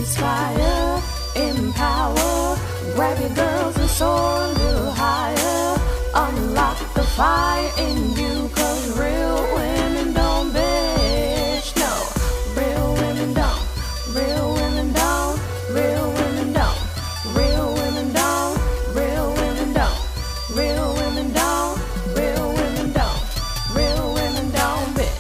inspire, empower, grab your girls and soar a little higher, unlock the fire in you, cause real women don't bitch, no, real women don't, real women don't, real women don't, real women don't, real women don't, real women don't, real women don't, real women don't bitch.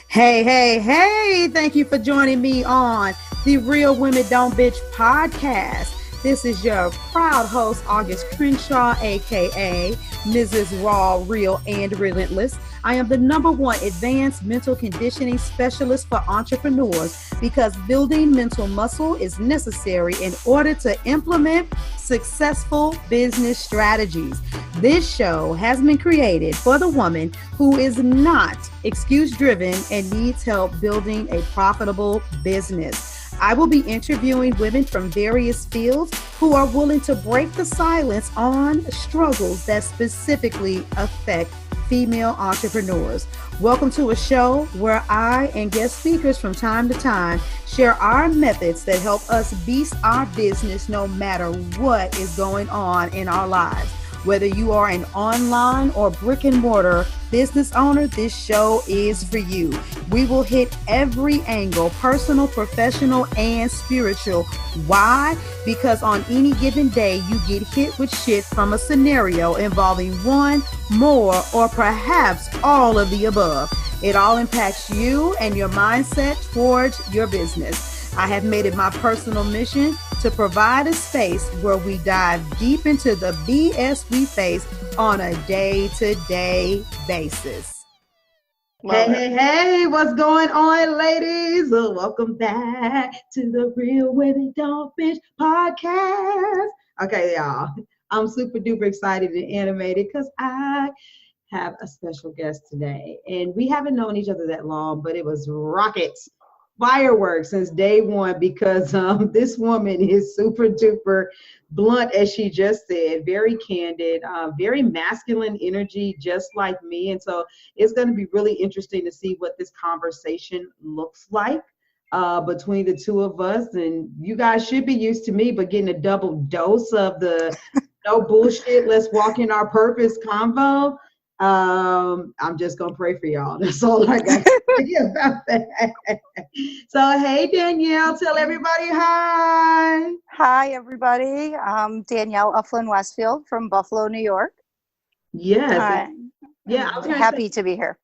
Hey, thank you for joining me on the Real Women Don't Bitch podcast. This is your proud host, August Crenshaw, aka Mrs. Raw, Real, and Relentless. I am the #1 advanced mental conditioning specialist for entrepreneurs because building mental muscle is necessary in order to implement successful business strategies. This show has been created for the woman who is not excuse-driven and needs help building a profitable business. I will be interviewing women from various fields who are willing to break the silence on struggles that specifically affect female entrepreneurs. Welcome to a show where I and guest speakers from time to time share our methods that help us beast our business no matter what is going on in our lives. Whether you are an online or brick and mortar business owner, this show is for you. We will hit every angle, personal, professional, and spiritual. Why? Because on any given day, you get hit with shit from a scenario involving one, more, or perhaps all of the above. It all impacts you and your mindset towards your business. I have made it my personal mission to provide a space where we dive deep into the BS we face on a day-to-day basis. Hey, what's going on, ladies? Welcome back to the Real Women Don't Bitch podcast. Okay, y'all, I'm super duper excited and animated because I have a special guest today. And we haven't known each other that long, but it was rockets. Fireworks since day one because this woman is super duper blunt, as she just said, very candid, very masculine energy, just like me. And so it's going to be really interesting to see what this conversation looks like between the two of us. And you guys should be used to me, but getting a double dose of the no bullshit, let's walk in our purpose convo. I'm just gonna pray for y'all. That's all I got to say about that. So, hey Danielle, tell everybody hi. Hi everybody. I'm Danielle Westfield from Buffalo, New York. Yes. Yeah, I'm happy to be here.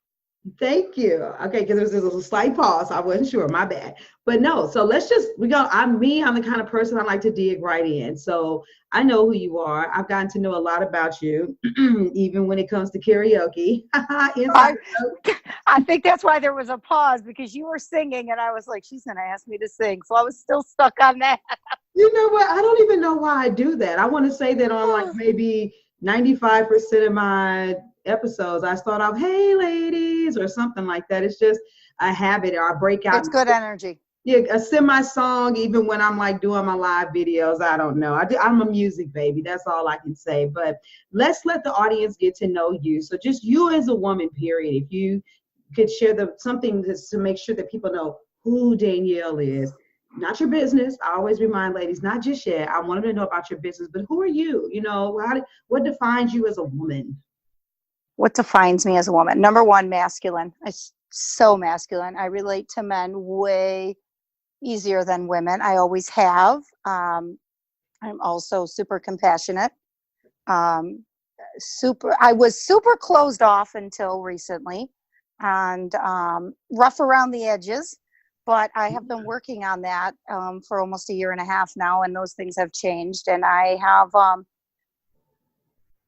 Thank you. Okay, because there's a slight pause. I wasn't sure. My bad. But no, so let's just, I'm the kind of person I like to dig right in. So I know who you are. I've gotten to know a lot about you, even when it comes to karaoke. I think that's why there was a pause, because you were singing and I was like, she's going to ask me to sing. So I was still stuck on that. You know what? I don't even know why I do that. I want to say that on like maybe 95% of my episodes, I start off, hey ladies, or something like that. It's just a habit, or I break out. It's good energy. Yeah, a semi-song, even when I'm like doing my live videos. I don't know. I'm a music baby. That's all I can say. But let's let the audience get to know you. So just you as a woman, period. If you could share something to make sure that people know who Danielle is. Not your business. I always remind ladies, not just yet. I want them to know about your business, but who are you? You know, what defines you as a woman? What defines me as a woman? Number one, masculine. I'm so masculine. I relate to men way easier than women. I always have. I'm also super compassionate. I was super closed off until recently, and rough around the edges. But I have been working on that for almost a year and a half now, and those things have changed. And I have,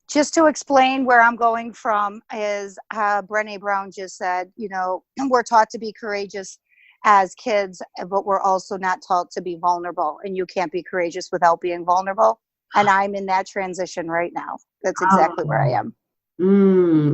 just to explain where I'm going from, is Brené Brown just said, you know, we're taught to be courageous as kids, but we're also not taught to be vulnerable. And you can't be courageous without being vulnerable. And I'm in that transition right now. That's exactly where I am.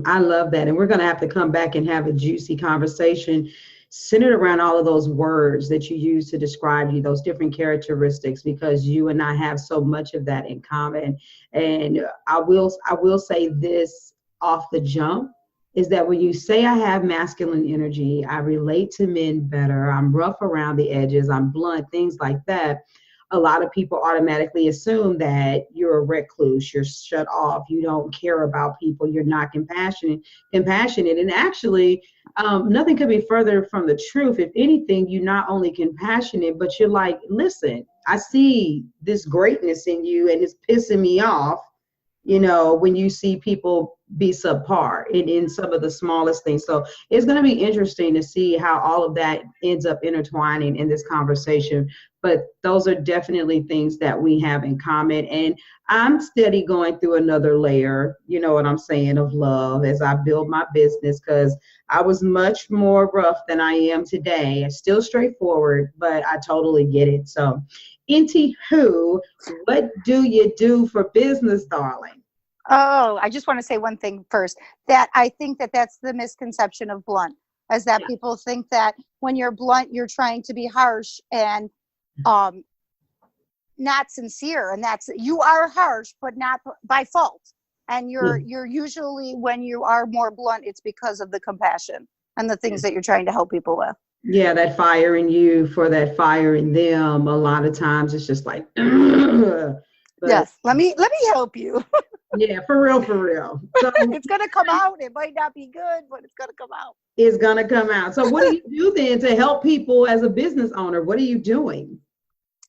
I love that. And we're going to have to come back and have a juicy conversation centered around all of those words that you use to describe you, those different characteristics, because you and I have so much of that in common. And I will say this off the jump. is that when you say I have masculine energy, I relate to men better, I'm rough around the edges, I'm blunt, things like that, a lot of people automatically assume that you're a recluse, you're shut off, you don't care about people, you're not compassionate. And actually, nothing could be further from the truth. If anything, you're not only compassionate, but you're like, listen, I see this greatness in you and it's pissing me off, when you see people be subpar in some of the smallest things. So it's going to be interesting to see how all of that ends up intertwining in this conversation. But those are definitely things that we have in common. And I'm steady going through another layer, you know what I'm saying, of love as I build my business, because I was much more rough than I am today. Still straightforward, but I totally get it. So, anywho, what do you do for business, darling? Oh, I just want to say one thing first, that I think that that's the misconception of blunt, is that people think that when you're blunt, you're trying to be harsh and not sincere. And you are harsh, but not by fault. And you're usually, when you are more blunt, it's because of the compassion and the things that you're trying to help people with. Yeah, that fire in you for that fire in them. A lot of times it's just like, yes, let me help you. Yeah, for real. So it's going to come out. It might not be good, but it's going to come out. It's going to come out. So what do you do then to help people as a business owner? What are you doing?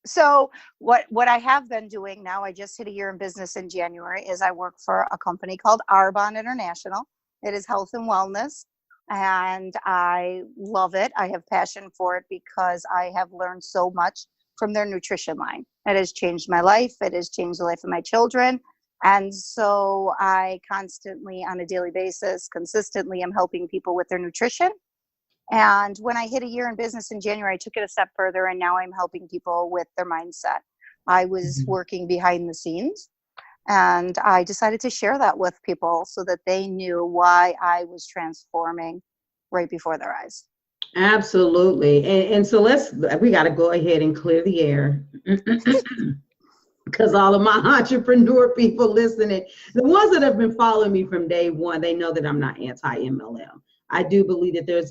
So what I have been doing now, I just hit a year in business in January, is I work for a company called Arbonne International. It is health and wellness, and I love it. I have passion for it because I have learned so much from their nutrition line. It has changed my life. It has changed the life of my children. And so I constantly, on a daily basis, consistently am helping people with their nutrition. And when I hit a year in business in January, I took it a step further, and now I'm helping people with their mindset. I was working behind the scenes, and I decided to share that with people so that they knew why I was transforming right before their eyes. Absolutely. And so we got to go ahead and clear the air. Because all of my entrepreneur people listening, the ones that have been following me from day one, they know that I'm not anti-MLM. I do believe that there's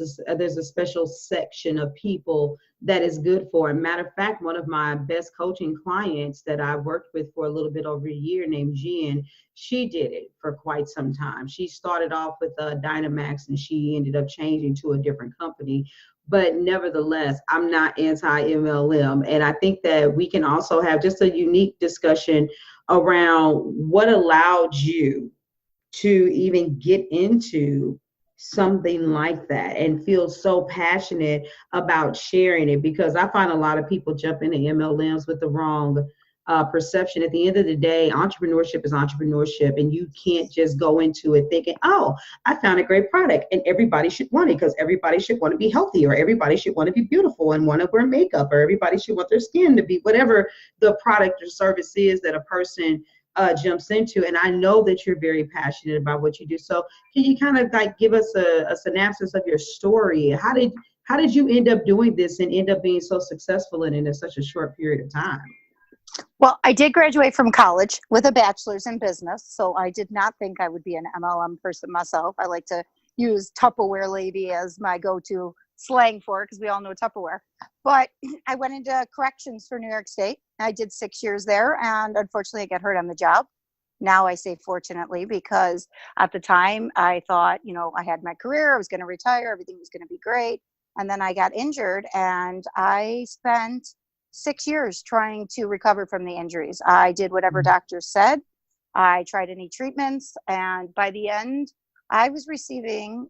a special section of people that is good for it. Matter of fact, one of my best coaching clients that I worked with for a little bit over a year, named Jen, she did it for quite some time. She started off with Dynamax, and she ended up changing to a different company. But nevertheless, I'm not anti-MLM. And I think that we can also have just a unique discussion around what allowed you to even get into something like that and feel so passionate about sharing it, because I find a lot of people jump into MLMs with the wrong perception. At the end of the day, entrepreneurship is entrepreneurship, and you can't just go into it thinking, oh, I found a great product and everybody should want it, because everybody should want to be healthy, or everybody should want to be beautiful and want to wear makeup, or everybody should want their skin to be whatever the product or service is that a person jumps into. And I know that you're very passionate about what you do. So can you kind of like give us a synopsis of your story? How did you end up doing this and end up being so successful in such a short period of time? Well, I did graduate from college with a bachelor's in business, so I did not think I would be an MLM person myself. I like to use Tupperware lady as my go-to slang for it, because we all know Tupperware. But I went into corrections for New York State. I did 6 years there, and unfortunately I got hurt on the job. Now I say fortunately, because at the time I thought, I had my career, I was going to retire, everything was going to be great. And then I got injured, and I spent 6 years trying to recover from the injuries. I did whatever doctors said. I tried any treatments, and by the end, I was receiving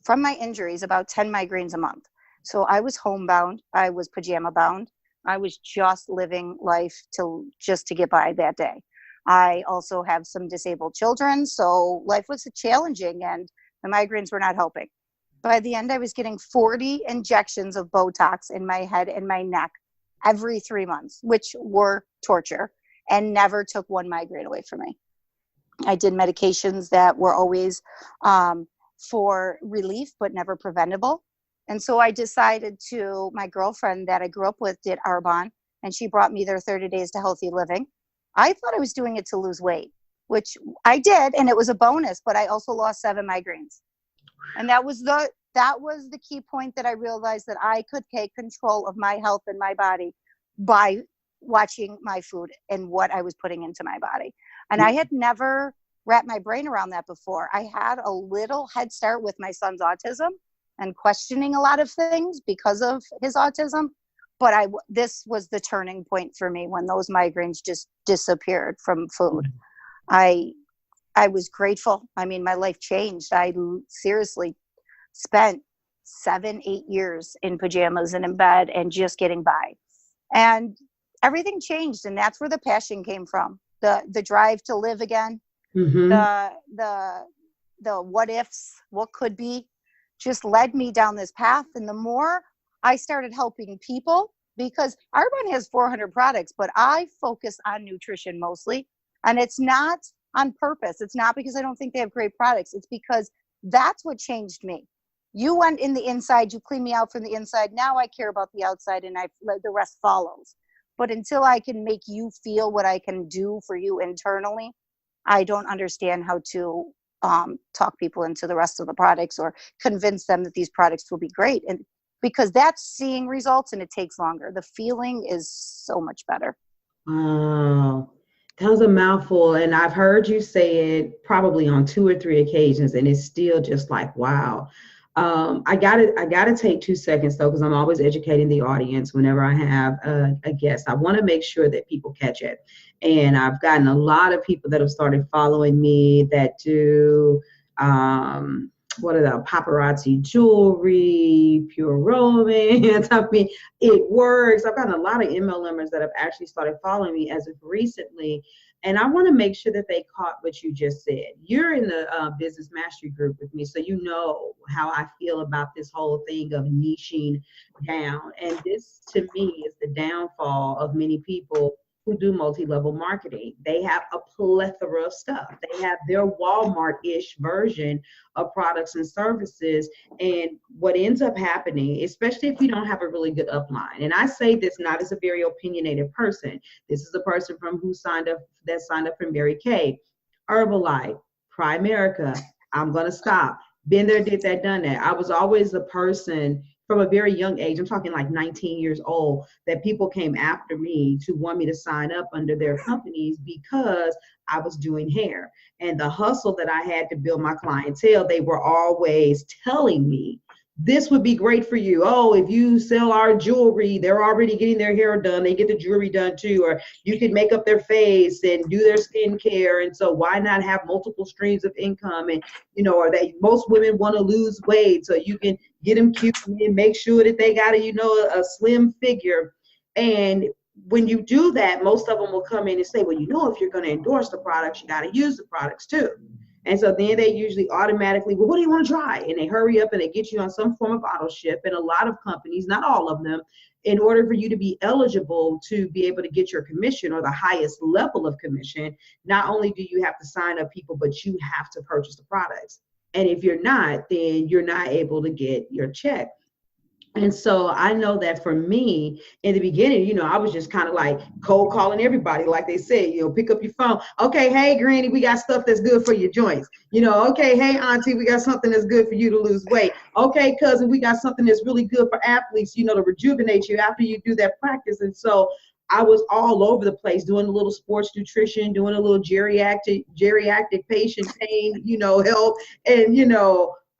from my injuries about 10 migraines a month. So I was homebound. I was pajama bound. I was just living life just to get by that day. I also have some disabled children, so life was challenging, and the migraines were not helping. By the end, I was getting 40 injections of Botox in my head and my neck every 3 months, which were torture, and never took one migraine away from me. I did medications that were always for relief, but never preventable. And so I decided my girlfriend that I grew up with did Arbonne, and she brought me their 30 days to healthy living. I thought I was doing it to lose weight, which I did, and it was a bonus, but I also lost 7 migraines. And that was the key point that I realized that I could take control of my health and my body by watching my food and what I was putting into my body. And I had never wrapped my brain around that before. I had a little head start with my son's autism and questioning a lot of things because of his autism. But this was the turning point for me when those migraines just disappeared from food. I was grateful. I mean, my life changed. I seriously spent 7-8 years in pajamas and in bed and just getting by. And everything changed. And that's where the passion came from. The drive to live again. Mm-hmm. The what ifs, what could be, just led me down this path. And the more I started helping people, because our brand has 400 products, but I focus on nutrition mostly. And it's not on purpose. It's not because I don't think they have great products. It's because that's what changed me. You went in the inside, you cleaned me out from the inside. Now I care about the outside, and the rest follows. But until I can make you feel what I can do for you internally, I don't understand how to talk people into the rest of the products or convince them that these products will be great. And because that's seeing results, and it takes longer. The feeling is so much better. Wow. That was a mouthful. And I've heard you say it probably on 2 or 3 occasions, and it's still just like, wow. I gotta take 2 seconds though, because I'm always educating the audience whenever I have a guest. I want to make sure that people catch it. And I've gotten a lot of people that have started following me that do what are the paparazzi jewelry, pure romance. I mean, it works. I've gotten a lot of MLMers that have actually started following me as of recently. And I want to make sure that they caught what you just said. You're in the business mastery group with me, so you know how I feel about this whole thing of niching down. And this, to me, is the downfall of many people who do multi-level marketing. They have a plethora of stuff. They have their Walmart-ish version of products and services. And what ends up happening, especially if you don't have a really good upline, and I say this not as a very opinionated person. This is a person who signed up for Mary Kay, Herbalife, Primerica. I'm going to stop. Been there, did that, done that. I was always the person from a very young age, I'm talking like 19 years old, that people came after me to want me to sign up under their companies because I was doing hair. And the hustle that I had to build my clientele, they were always telling me, this would be great for you. Oh, if you sell our jewelry, they're already getting their hair done. They get the jewelry done too. Or you can make up their face and do their skincare. And so why not have multiple streams of income? And, or that most women want to lose weight. So you can get them cute and make sure that they got a slim figure. And when you do that, most of them will come in and say, well, if you're going to endorse the products, you got to use the products too. And so then they usually automatically, well, what do you want to try? And they hurry up and they get you on some form of auto ship. And a lot of companies, not all of them, in order for you to be eligible to be able to get your commission or the highest level of commission, not only do you have to sign up people, but you have to purchase the products. And if you're not, then you're not able to get your check. And so I know that for me in the beginning, I was just kind of like cold calling everybody, like they said, pick up your phone. Okay, hey, Granny, we got stuff that's good for your joints. Okay, hey, Auntie, we got something that's good for you to lose weight. Okay, cousin, we got something that's really good for athletes, to rejuvenate you after you do that practice. And so I was all over the place doing a little sports nutrition, doing a little geriatric patient pain, help, and,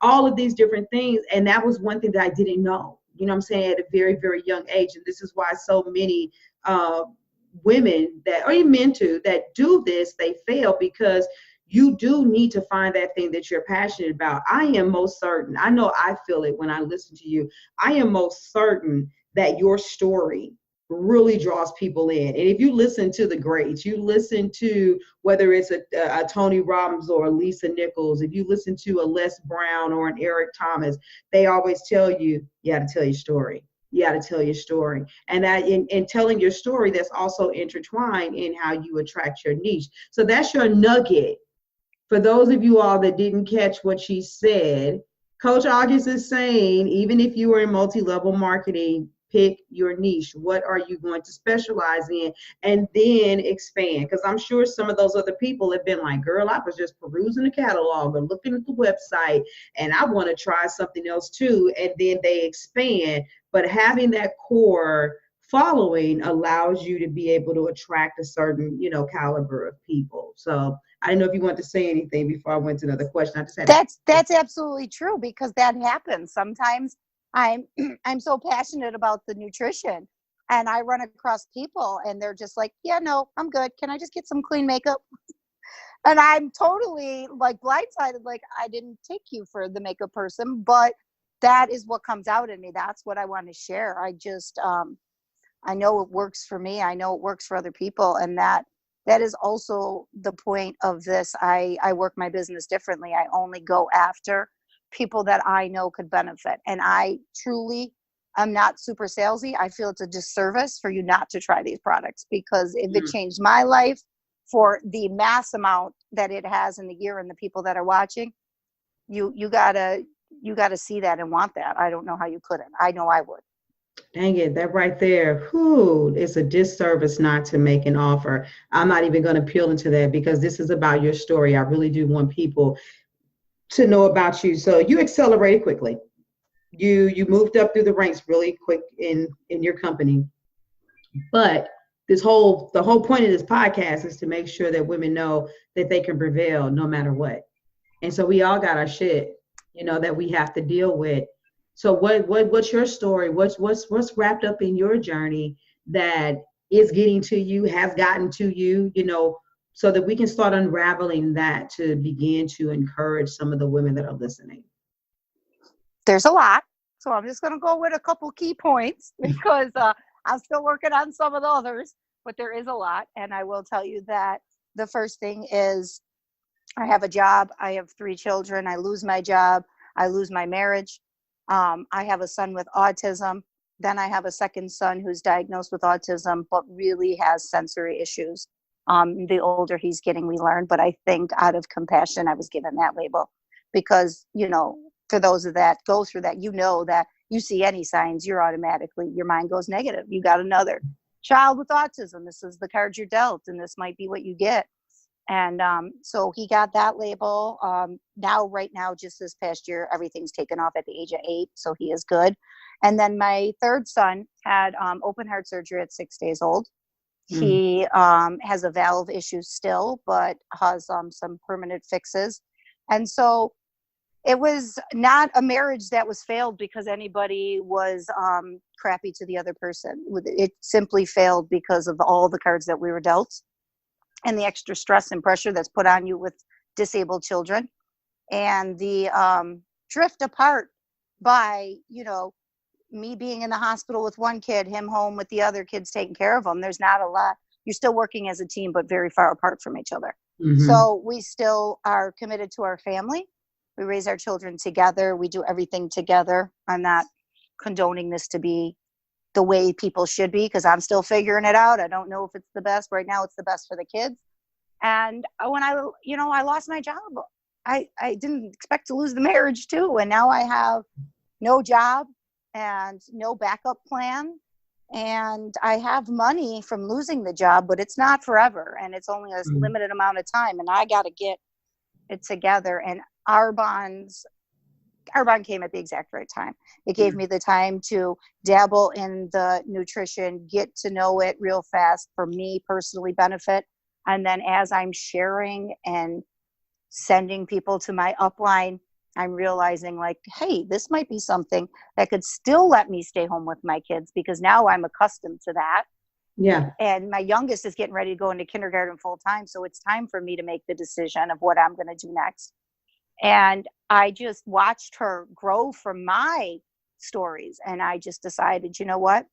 all of these different things. And that was one thing that I didn't know. At a very, very young age. And this is why so many women or even men too, that do this, they fail, because you do need to find that thing that you're passionate about. I am most certain, I know I feel it when I listen to you, I am most certain that your story really draws people in. And if you listen to the greats, you listen to whether it's a Tony Robbins or a Lisa Nichols, if you listen to a Les Brown or an Eric Thomas, they always tell you, you got to tell your story. You got to tell your story. And that in telling your story, that's also intertwined in how you attract your niche. So that's your nugget. For those of you all that didn't catch what she said, Coach August is saying, even if you are in multi-level marketing, pick your niche. What are you going to specialize in? And then expand. Because I'm sure some of those other people have been like, girl, I was just perusing the catalog or looking at the website and I want to try something else too. And then they expand. But having that core following allows you to be able to attract a certain, caliber of people. So I didn't know if you want to say anything before I went to another question. I just had that's absolutely true, because that happens. Sometimes I'm I'm so passionate about the nutrition and I run across people and they're just like, yeah, no, I'm good. Can I just get some clean makeup? And I'm totally like blindsided, like I didn't take you for the makeup person, but that is what comes out in me. That's what I want to share. I just I know it works for me. I know it works for other people. And that is also the point of this. I work my business differently. I only go after people that I know could benefit. And I truly am not super salesy. I feel it's a disservice for you not to try these products, because if it changed my life for the mass amount that it has in the year and the people that are watching, you gotta see that and want that. I don't know how you couldn't. I know I would. Dang it, that right there, whew, it's a disservice not to make an offer. I'm not even going to peel into that because this is about your story. I really do want people to know about you. So you accelerated quickly. You moved up through the ranks really quick in your company. But the whole point of this podcast is to make sure that women know that they can prevail no matter what. And so we all got our shit, that we have to deal with. So what's your story? What's wrapped up in your journey that is getting to you, has gotten to you, so that we can start unraveling that to begin to encourage some of the women that are listening? There's a lot. So I'm just going to go with a couple key points because I'm still working on some of the others, but there is a lot. And I will tell you that the first thing is I have a job. I have 3 children. I lose my job. I lose my marriage. I have a son with autism. Then I have a second son who's diagnosed with autism, but really has sensory issues. The older he's getting, we learn. But I think out of compassion, I was given that label because, for those of that go through that, that you see any signs, your mind goes negative. You got another child with autism. This is the card you're dealt, and this might be what you get. And so he got that label. Right now, just this past year, everything's taken off at the age of 8. So he is good. And then my third son had open heart surgery at 6 days old. He has a valve issue still, but has some permanent fixes. And so it was not a marriage that was failed because anybody was crappy to the other person. It simply failed because of all the cards that we were dealt and the extra stress and pressure that's put on you with disabled children, and the drift apart by, me being in the hospital with one kid, him home with the other kids taking care of them. There's not a lot. You're still working as a team, but very far apart from each other. So we still are committed to our family. We raise our children together. We do everything together. I'm not condoning this to be the way people should be because I'm still figuring it out. I don't know if it's the best. Right now, it's the best for the kids. And when I lost my job, I didn't expect to lose the marriage too. And now I have no job and no backup plan. And I have money from losing the job, but it's not forever. And it's only a limited amount of time. And I got to get it together. And our bond came at the exact right time. It gave me the time to dabble in the nutrition, get to know it real fast for me personally benefit. And then as I'm sharing and sending people to my upline, I'm realizing like, hey, this might be something that could still let me stay home with my kids because now I'm accustomed to that. Yeah. And my youngest is getting ready to go into kindergarten full time. So it's time for me to make the decision of what I'm going to do next. And I just watched her grow from my stories. And I just decided, you know what?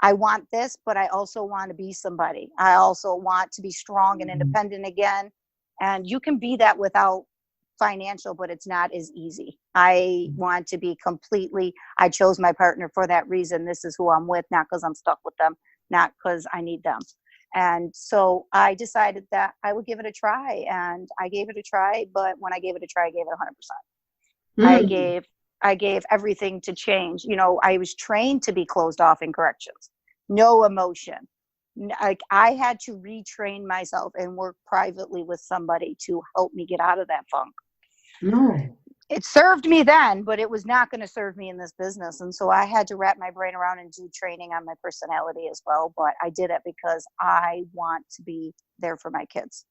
I want this, but I also want to be somebody. I also want to be strong and independent again. And you can be that without financial, but it's not as easy. I want to be I chose my partner for that reason. This is who I'm with, not because I'm stuck with them, not because I need them. And so I decided that I would give it a try, and I gave it a try. But when I gave it a try, I gave it 100%. I gave I gave everything to change. You know, I was trained to be closed off in corrections, no emotion. Like I had to retrain myself and work privately with somebody to help me get out of that funk. No. It served me then, but it was not going to serve me in this business. And so I had to wrap my brain around and do training on my personality as well. But I did it because I want to be there for my kids.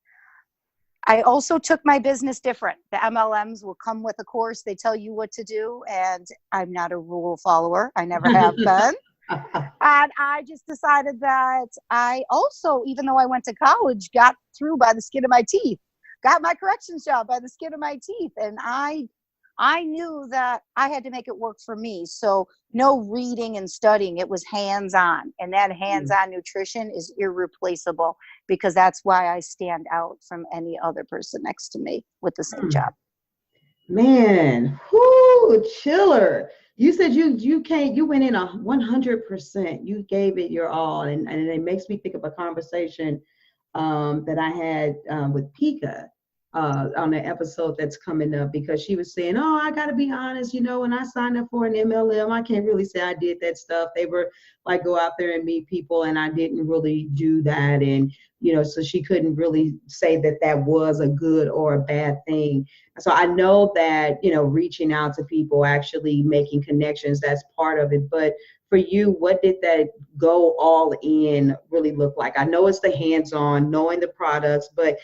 I also took my business different. The MLMs will come with a course. They tell you what to do. And I'm not a rule follower. I never have been. And I just decided that I also, even though I went to college, got through by the skin of my teeth, got my corrections job by the skin of my teeth. And I knew that I had to make it work for me. So no reading and studying, it was hands-on. And that hands-on nutrition is irreplaceable because that's why I stand out from any other person next to me with the same job. Man, whoo, chiller. You said you went in 100%. You gave it your all. And it makes me think of a conversation that I had with Pika on the episode that's coming up, because she was saying, oh, I got to be honest, you know, when I signed up for an MLM, I can't really say I did that stuff. They were like, go out there and meet people, and I didn't really do that. And, you know, so she couldn't really say that that was a good or a bad thing. So I know that, you know, reaching out to people, actually making connections, that's part of it. But for you, what did that go all in really look like? I know it's the hands-on, knowing the products, but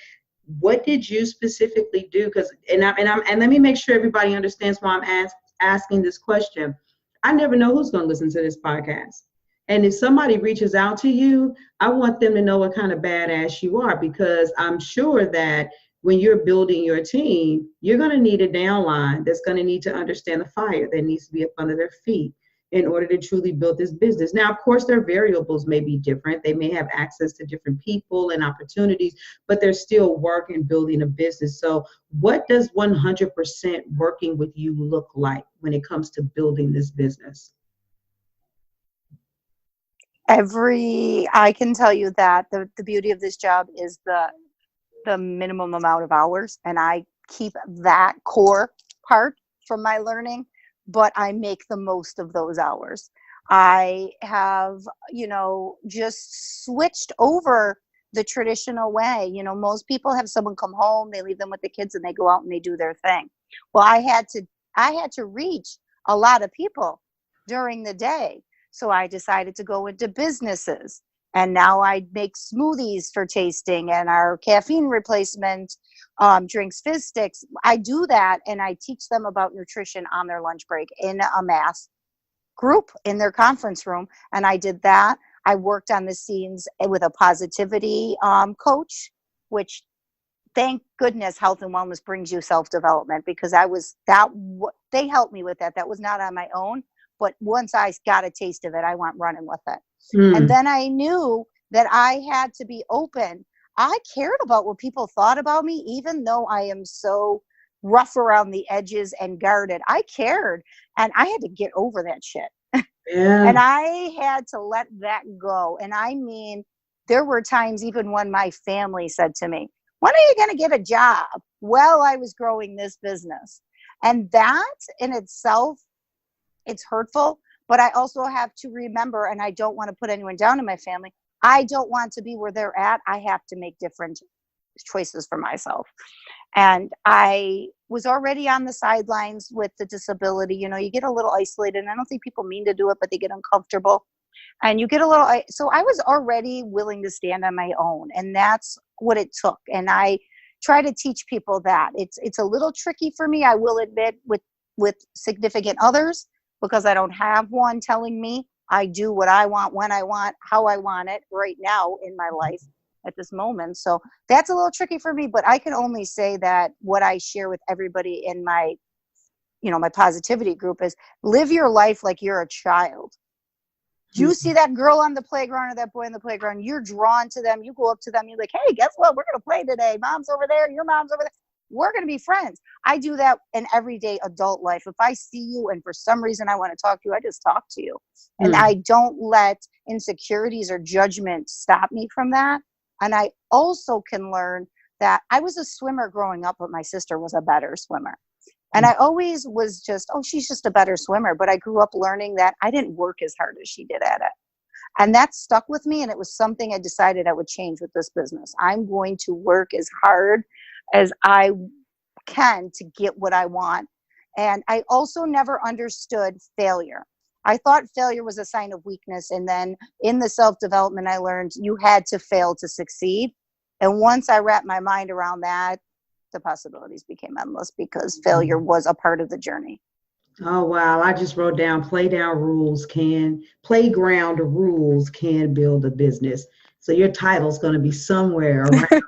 what did you specifically do? Because and let me make sure everybody understands why I'm asking this question. I never know who's going to listen to this podcast. And if somebody reaches out to you, I want them to know what kind of badass you are, because I'm sure that when you're building your team, you're going to need a downline that's going to need to understand the fire that needs to be up under their feet in order to truly build this business. Now, of course, their variables may be different. They may have access to different people and opportunities, but they're still working, building a business. So what does 100% working with you look like when it comes to building this business? I can tell you that the beauty of this job is the minimum amount of hours, and I keep that core part from my learning, but I make the most of those hours. I have, you know, just switched over the traditional way. You know, most people have someone come home, they leave them with the kids, and they go out and they do their thing. Well, I had to reach a lot of people during the day. So I decided to go into businesses, and now I make smoothies for tasting, and our caffeine replacement drinks, fizz sticks. I do that, and I teach them about nutrition on their lunch break in a mass group in their conference room. And I did that. I worked on the scenes with a positivity coach, which, thank goodness, health and wellness brings you self-development, because they helped me with that. That was not on my own. But once I got a taste of it, I went running with it. And then I knew that I had to be open. I cared about what people thought about me, even though I am so rough around the edges and guarded. I cared, and I had to get over that shit. Yeah. And I had to let that go. And I mean, there were times even when my family said to me, when are you going to get a job? Well, I was growing this business. And that in itself, it's hurtful, but I also have to remember, and I don't want to put anyone down in my family, I don't want to be where they're at. I have to make different choices for myself. And I was already on the sidelines with the disability. You know, you get a little isolated, and I don't think people mean to do it, but they get uncomfortable. And you get a little, so I was already willing to stand on my own, and that's what it took. And I try to teach people that it's a little tricky for me, I will admit, with significant others, because I don't have one telling me. I do what I want, when I want, how I want it right now in my life at this moment. So that's a little tricky for me, but I can only say that what I share with everybody in my, you know, my positivity group is live your life like you're a child. You see that girl on the playground or that boy on the playground, you're drawn to them. You go up to them, you're like, hey, guess what? We're going to play today. Mom's over there. Your mom's over there. We're going to be friends. I do that in everyday adult life. If I see you and for some reason I want to talk to you, I just talk to you. And I don't let insecurities or judgment stop me from that. And I also can learn that I was a swimmer growing up, but my sister was a better swimmer. And I always was just, oh, she's just a better swimmer. But I grew up learning that I didn't work as hard as she did at it. And that stuck with me. And it was something I decided I would change with this business. I'm going to work as hard as I can to get what I want. And I also never understood failure. I thought failure was a sign of weakness. And then in the self-development, I learned you had to fail to succeed. And once I wrapped my mind around that, the possibilities became endless because failure was a part of the journey. Oh, wow. I just wrote down playground rules can build a business. So your title's going to be somewhere around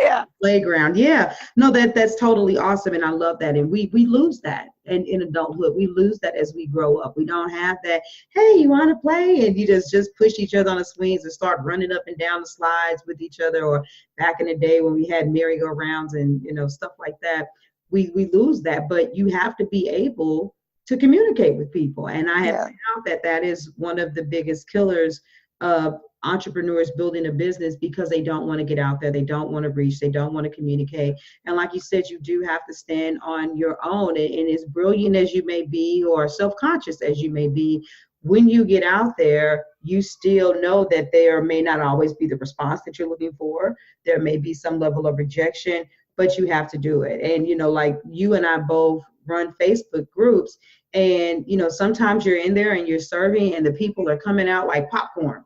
Yeah. playground. Yeah. No, that's totally awesome. And I love that. And we lose that in adulthood. We lose that as we grow up. We don't have that, hey, you want to play? And you just push each other on the swings and start running up and down the slides with each other. Or back in the day when we had merry-go-rounds and, stuff like that, we lose that. But you have to be able to communicate with people. And I have found that is one of the biggest killers of entrepreneurs building a business, because they don't want to get out there. They don't want to reach. They don't want to communicate. And like you said, you do have to stand on your own. And as brilliant as you may be, or self-conscious as you may be, when you get out there, you still know that there may not always be the response that you're looking for. There may be some level of rejection, but you have to do it. And, like you and I both run Facebook groups, and, sometimes you're in there and you're serving and the people are coming out like popcorn.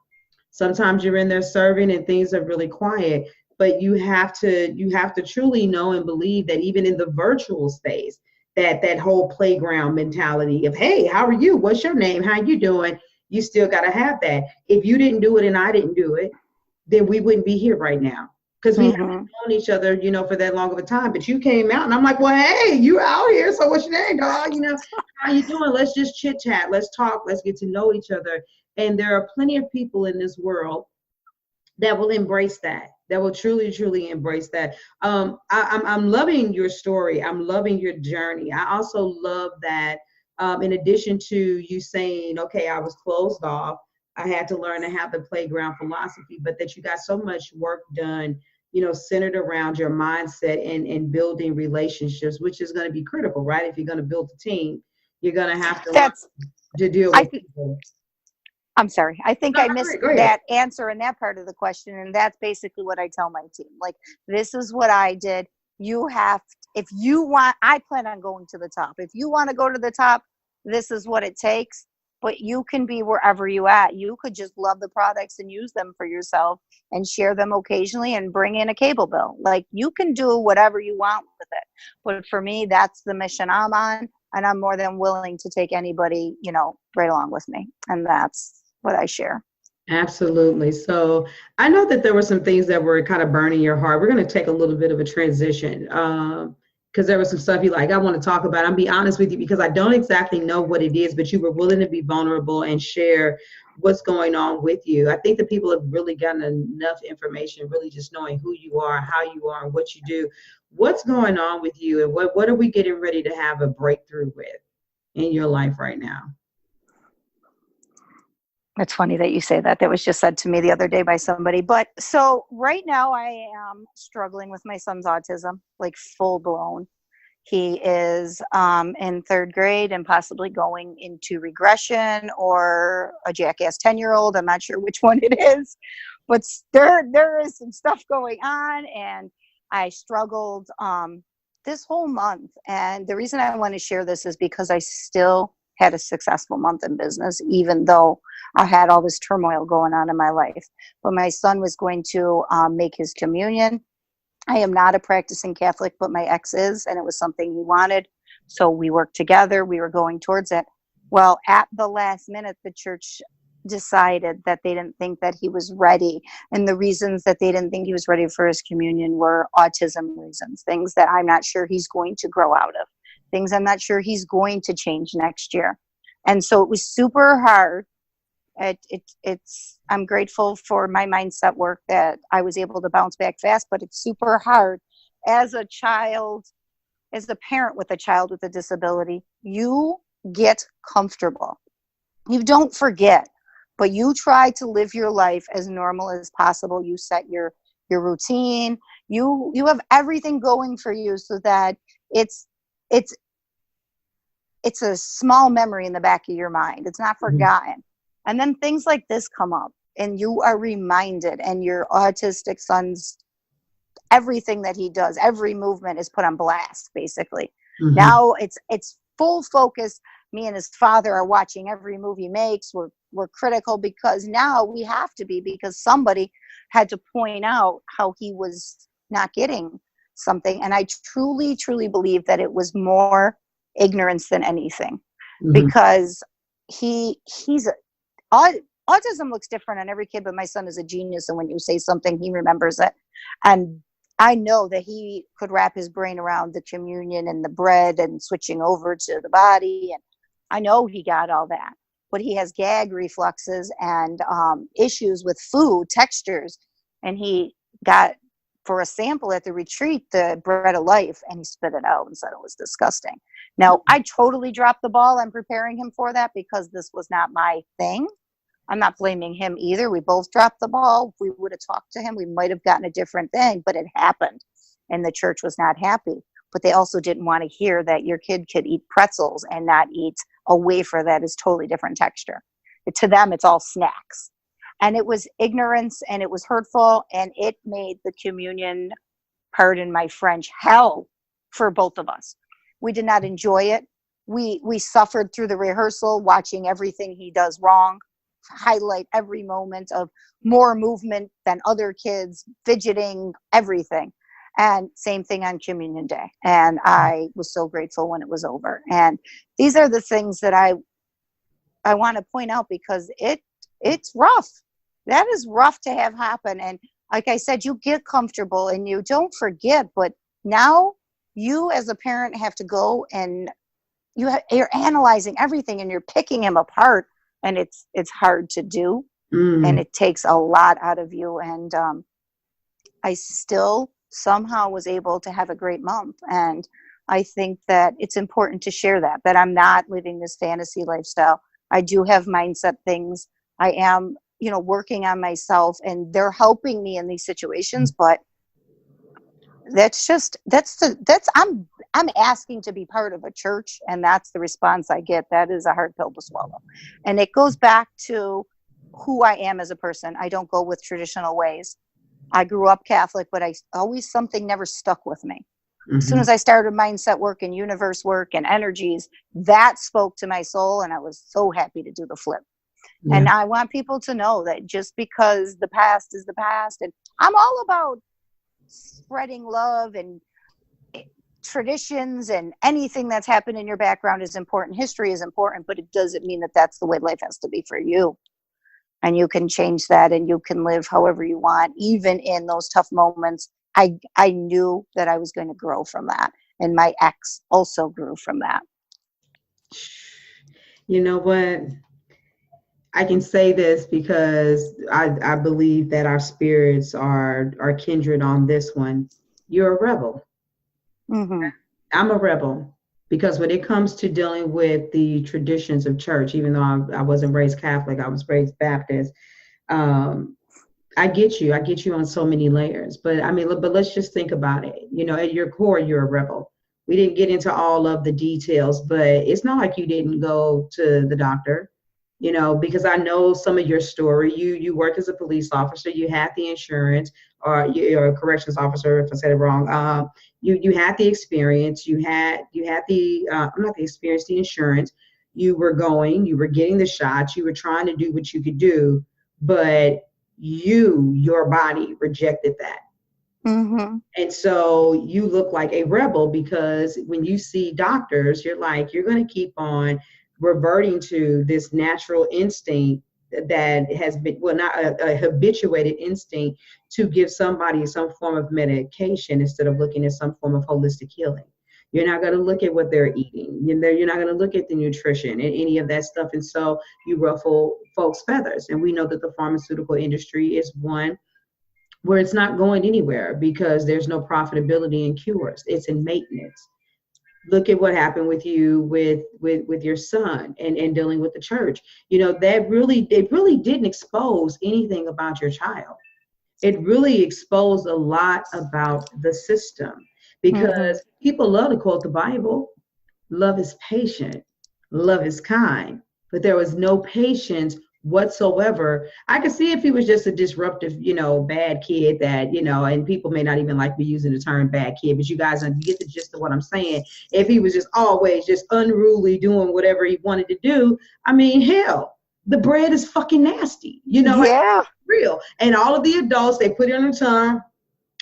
Sometimes you're in there serving and things are really quiet, but you have to truly know and believe that even in the virtual space, that whole playground mentality of, hey, how are you? What's your name? How you doing? You still got to have that. If you didn't do it and I didn't do it, then we wouldn't be here right now, because we haven't known each other, for that long of a time. But you came out and I'm like, well, hey, you out here. So what's your name, dog? How you doing? Let's just chit chat. Let's talk. Let's get to know each other. And there are plenty of people in this world that will embrace that, that will truly, truly embrace that. I'm loving your story. I'm loving your journey. I also love that in addition to you saying, okay, I was closed off, I had to learn to have the playground philosophy, but that you got so much work done, centered around your mindset and building relationships, which is going to be critical, right? If you're going to build a team, you're going to have to deal with people. I'm sorry. I think I missed that answer in that part of the question. And that's basically what I tell my team. Like, this is what I did. If you want, I plan on going to the top. If you want to go to the top, this is what it takes. But you can be wherever you at. You could just love the products and use them for yourself and share them occasionally and bring in a cable bill. Like, you can do whatever you want with it. But for me, that's the mission I'm on. And I'm more than willing to take anybody, right along with me. And that's what I share. Absolutely. So I know that there were some things that were kind of burning your heart. We're going to take a little bit of a transition because there was some stuff you like, I want to talk about. I'll be honest with you, because I don't exactly know what it is, but you were willing to be vulnerable and share what's going on with you. I think that people have really gotten enough information, really just knowing who you are, how you are, and what you do. What's going on with you, and what are we getting ready to have a breakthrough with in your life right now? It's funny that you say that. That was just said to me the other day by somebody. But so right now I am struggling with my son's autism, like full blown. He is in third grade and possibly going into regression or a jackass 10-year-old. I'm not sure which one it is, but there is some stuff going on, and I struggled this whole month. And the reason I want to share this is because I still had a successful month in business, even though I had all this turmoil going on in my life. But my son was going to make his communion. I am not a practicing Catholic, but my ex is, and it was something he wanted. So we worked together. We were going towards it. Well, at the last minute, the church decided that they didn't think that he was ready. And the reasons that they didn't think he was ready for his communion were autism reasons, things that I'm not sure he's going to grow out of, things I'm not sure he's going to change next year. And so it was super hard. I'm grateful for my mindset work that I was able to bounce back fast, but it's super hard as a child, as a parent with a child with a disability. You get comfortable. You don't forget, but you try to live your life as normal as possible. You set your routine. You have everything going for you so that it's it's a small memory in the back of your mind. It's not forgotten. And then things like this come up and you are reminded, and your autistic son's everything that he does, every movement is put on blast, basically. Now it's full focus. Me and his father are watching every move he makes. We're critical because now we have to be, because somebody had to point out how he was not getting something. And I truly, truly believe that it was more ignorance than anything, because autism looks different on every kid, but my son is a genius. And when you say something, he remembers it. And I know that he could wrap his brain around the communion and the bread and switching over to the body. And I know he got all that, but he has gag refluxes and issues with food textures. And he got, for a sample at the retreat, the bread of life, and he spit it out and said it was disgusting. Now, I totally dropped the ball. I'm preparing him for that because this was not my thing. I'm not blaming him either. We both dropped the ball. If we would have talked to him, we might have gotten a different thing, but it happened. And the church was not happy. But they also didn't want to hear that your kid could eat pretzels and not eat a wafer that is totally different texture. To them, it's all snacks. And it was ignorance, and it was hurtful, and it made the communion, pardon my French, hell for both of us. We did not enjoy it. We suffered through the rehearsal, watching everything he does wrong, highlight every moment of more movement than other kids, fidgeting, everything. And same thing on communion day. And I was so grateful when it was over. And these are the things that I want to point out, because it's rough. That is rough to have happen. And like I said, you get comfortable and you don't forget, but now you as a parent have to go and you're analyzing everything and you're picking him apart. And it's hard to do, and it takes a lot out of you. And I still somehow was able to have a great month. And I think that it's important to share that I'm not living this fantasy lifestyle. I do have mindset things. I am, working on myself, and they're helping me in these situations. But I'm asking to be part of a church, and that's the response I get. That is a hard pill to swallow. And it goes back to who I am as a person. I don't go with traditional ways. I grew up Catholic, but something never stuck with me. As soon as I started mindset work and universe work and energies, that spoke to my soul, and I was so happy to do the flip. Yeah. And I want people to know that just because the past is the past, and I'm all about spreading love, and traditions and anything that's happened in your background is important. History is important, but it doesn't mean that that's the way life has to be for you. And you can change that, and you can live however you want, even in those tough moments. I knew that I was going to grow from that. And my ex also grew from that. You know what? I can say this because I believe that our spirits are kindred on this one. You're a rebel. I'm a rebel, because when it comes to dealing with the traditions of church, even though I wasn't raised Catholic, I was raised Baptist. I get you on so many layers, but let's just think about it. At your core, you're a rebel. We didn't get into all of the details, but it's not like you didn't go to the doctor, because I know some of your story. You work as a police officer, you had the insurance, or you're a corrections officer, if I said it wrong. You had the experience, you had the not the experience, the insurance. You were getting the shots, you were trying to do what you could do, but your body rejected that. And so you look like a rebel, because when you see doctors, you're going to keep on reverting to this natural instinct that has been, not a habituated instinct, to give somebody some form of medication instead of looking at some form of holistic healing. You're not going to look at what they're eating. You're not going to look at the nutrition and any of that stuff. And so you ruffle folks' feathers. And we know that the pharmaceutical industry is one where it's not going anywhere, because there's no profitability in cures. It's in maintenance. Look at what happened with you with your son and dealing with the church. It really didn't expose anything about your child. It really exposed a lot about the system, because people love to quote the Bible. Love is patient. love is kind, but there was no patience whatsoever. I could see if he was just a disruptive, bad kid that, and people may not even like me using the term bad kid, but you guys, you get the gist of what I'm saying. If he was just always just unruly doing whatever he wanted to do, I mean, hell, the bread is fucking nasty, Yeah. real. And all of the adults, they put it on their tongue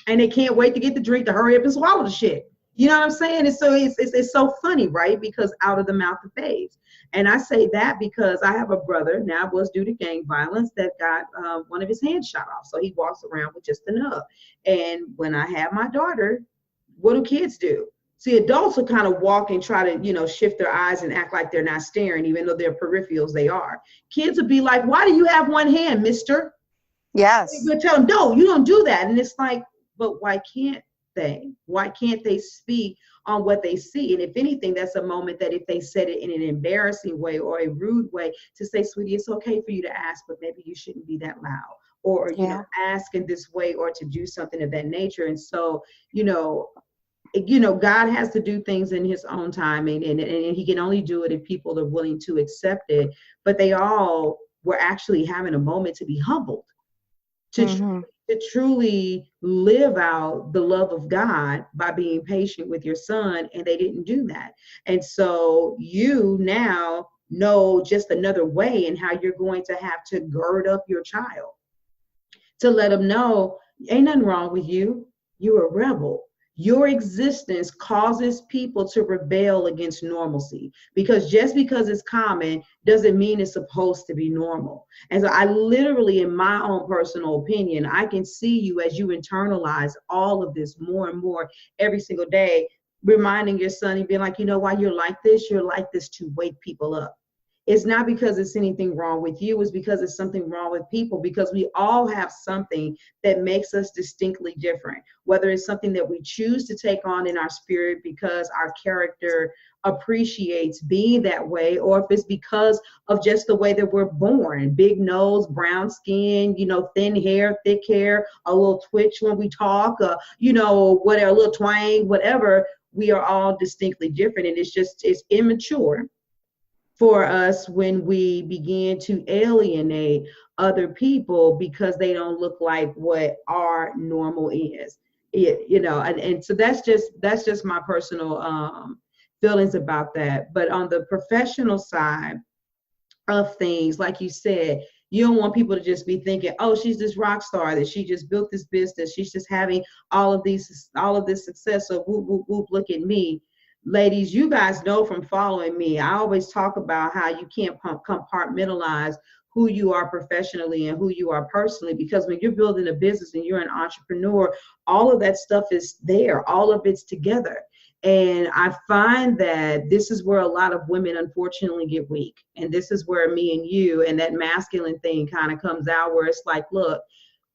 and they can't wait to get the drink to hurry up and swallow the shit. You know what I'm saying? And so it's so funny, right? Because out of the mouth of babes. And I say that because I have a brother, now it was due to gang violence, that got one of his hands shot off. So he walks around with just a nub. And when I have my daughter, what do kids do? See, adults will kind of walk and try to, shift their eyes and act like they're not staring, even though they're peripherals, they are. Kids will be like, why do you have one hand, mister? Yes. You tell them, no, you don't do that. And it's like, but why can't they? Why can't they speak on what they see? And if anything, that's a moment that if they said it in an embarrassing way or a rude way, to say, sweetie, it's okay for you to ask, but maybe you shouldn't be that loud, or, ask in this way, or to do something of that nature. And so, God has to do things in his own time, and he can only do it if people are willing to accept it. But they all were actually having a moment to be humbled, to truly live out the love of God by being patient with your son, and they didn't do that. And so you now know just another way in how you're going to have to gird up your child, to let them know ain't nothing wrong with you. You're a rebel. Your existence causes people to rebel against normalcy, because just because it's common doesn't mean it's supposed to be normal. And so I literally, in my own personal opinion, I can see you as you internalize all of this more and more every single day, reminding your son and being like, why you're like this? You're like this to wake people up. It's not because it's anything wrong with you. It's because it's something wrong with people, because we all have something that makes us distinctly different, whether it's something that we choose to take on in our spirit because our character appreciates being that way, or if it's because of just the way that we're born, big nose, brown skin, thin hair, thick hair, a little twitch when we talk, whatever, a little twang, whatever. We are all distinctly different. And it's immature for us when we begin to alienate other people because they don't look like what our normal is. And so that's just my personal feelings about that. But on the professional side of things, like you said, you don't want people to just be thinking, oh, she's this rock star that she just built this business, she's just having all of this success, so whoop whoop whoop, look at me. Ladies, you guys know from following me, I always talk about how you can't compartmentalize who you are professionally and who you are personally, because when you're building a business and you're an entrepreneur, all of that stuff is there, all of it's together. And I find that this is where a lot of women unfortunately get weak. And this is where me and you and that masculine thing kind of comes out, where it's like, look,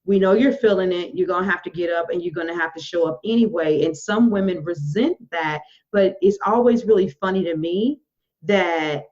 we know you're feeling it. You're going to have to get up and you're going to have to show up anyway. And some women resent that, but it's always really funny to me that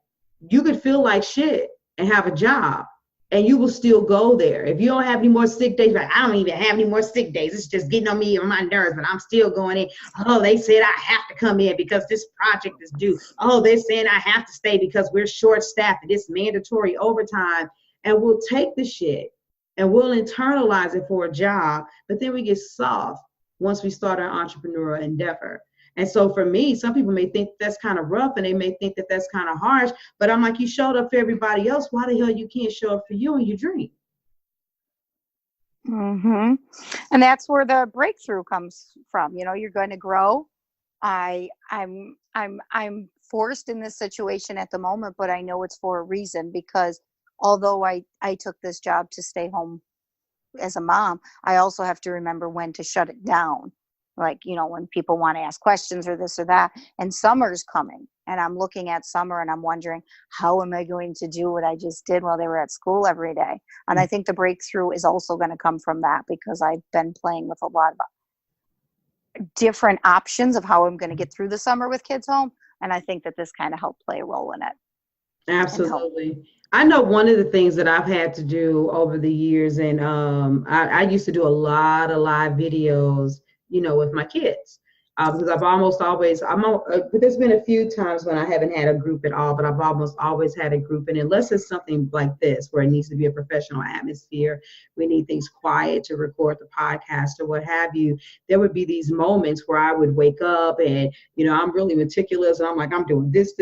you could feel like shit and have a job and you will still go there. If you don't have any more sick days, like, I don't even have any more sick days. It's just getting on me and my nerves, but I'm still going in. Oh, they said I have to come in because this project is due. Oh, they're saying I have to stay because we're short staffed and it's mandatory overtime. And we'll take the shit and we'll internalize it for a job, but then we get soft once we start our entrepreneurial endeavor. And so for me, some people may think that's kind of rough and they may think that that's kind of harsh, but I'm like, you showed up for everybody else. Why the hell you can't show up for you and your dream? And that's where the breakthrough comes from. You're going to grow. I'm forced in this situation at the moment, but I know it's for a reason, because although I took this job to stay home as a mom, I also have to remember when to shut it down. Like, when people want to ask questions or this or that. And summer's coming, and I'm looking at summer and I'm wondering, how am I going to do what I just did while they were at school every day? And I think the breakthrough is also going to come from that, because I've been playing with a lot of different options of how I'm going to get through the summer with kids home. And I think that this kind of helped play a role in it. Absolutely. I know one of the things that I've had to do over the years, and I used to do a lot of live videos, with my kids. Because I've almost always, there's been a few times when I haven't had a group at all, but I've almost always had a group. And unless it's something like this, where it needs to be a professional atmosphere, we need things quiet to record the podcast or what have you, there would be these moments where I would wake up and, I'm really meticulous and I'm like, I'm doing this,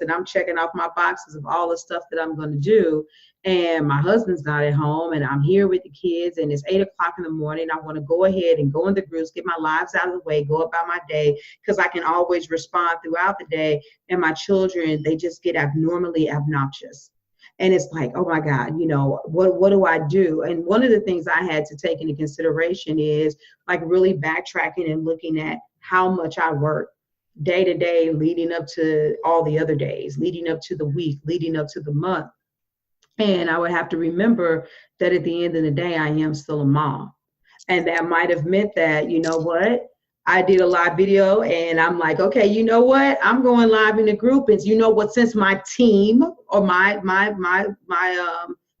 and I'm checking off my boxes of all the stuff that I'm going to do. And my husband's not at home and I'm here with the kids and it's 8 o'clock in the morning. I want to go ahead and go in the groups, get my lives out of the way, go about my day, because I can always respond throughout the day. And my children, they just get abnormally obnoxious. And it's like, oh my God, what do I do? And one of the things I had to take into consideration is like really backtracking and looking at how much I work day to day, leading up to all the other days, leading up to the week, leading up to the month. And I would have to remember that at the end of the day, I am still a mom. And that might have meant that, I did a live video and I'm like, okay, you know what? I'm going live in the group. And since my team or my